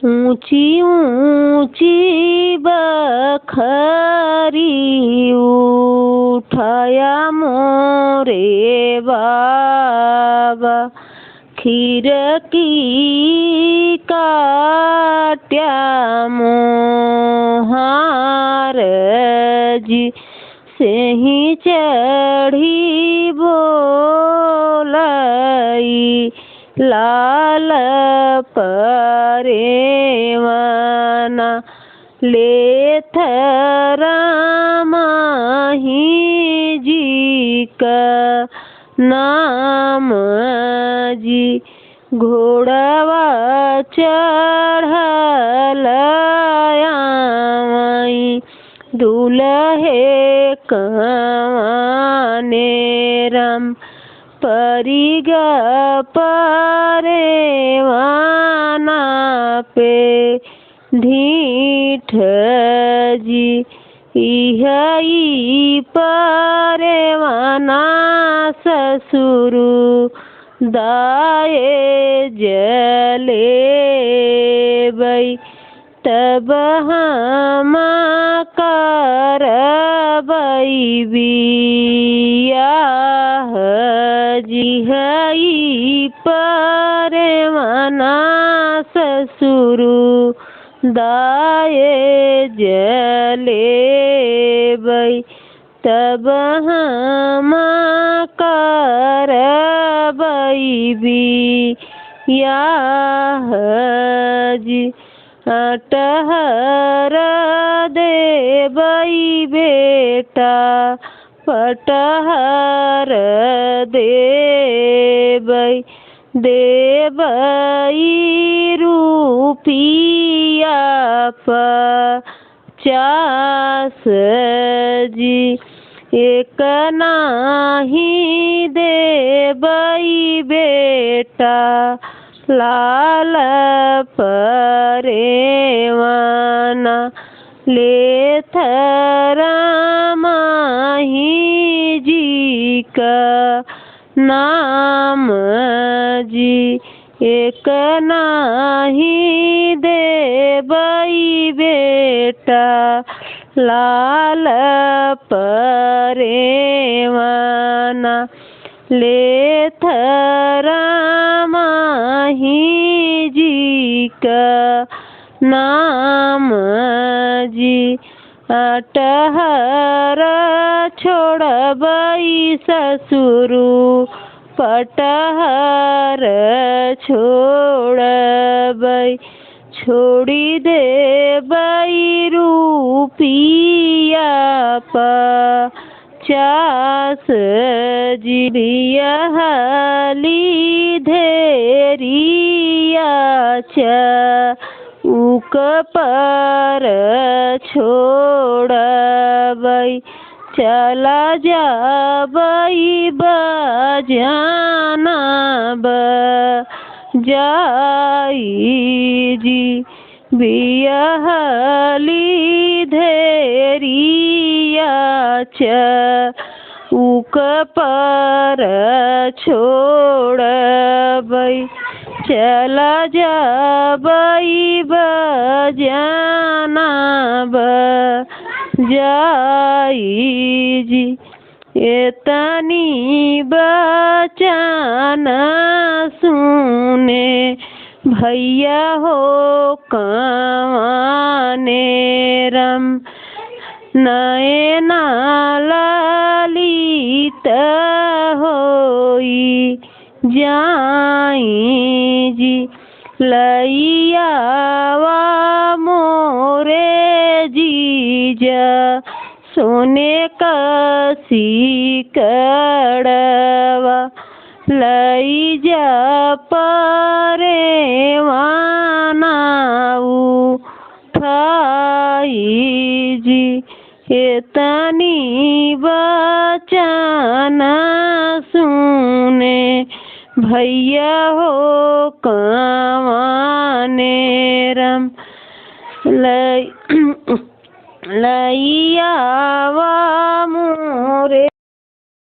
ऊंची ऊंची बखरी उठाया मोरे बाबा, खिड़की काट्या मोहार जी से ही चढ़ी बोलाई, लाल परेवाना लेथ रामाही जी का नाम जी, घोड़वा चढ़ल आई, दूल्हे कवाने राम, परिग परेवाना पे ढीठ जी, इहई परेवाना ससुरु दाए जलेबै, तब हम करबै बियाह जी, हई परेवाना ससुरु दाए जलेबै, तब हम करबै बियाह जी, अटहर देबै बेटा पटहर देबै, देबै रुपिया 50 जी, एक नाही देबै बेटा लाल परेवाना, लेथ रामाही जी का नाम जी, एक नाही देबै बेटा लाल परेवाना, लेथ रामाही जी का नाम जी, अटहर छोड़बै ससुरु पटहर छोड़बै, छोड़ी देबै रुपिया 50 जी, बियहली धेरिया चौक पर छोड़बै, चला जाबै बजाना बजाई जी, बियहली धेरिया चौक पर छोड़बै, चला जाबै बजाना बजाई जी, एतनी बचन सुने भैया हो कवाने राम, नयना ललित होई जाई जी, लैयावा मोरे जीजा सोने कसी कड़वा, लई जा परेवाना उठाई जी, एतनी बचन सुने भैया हो कवाने राम, लैयावा मोरे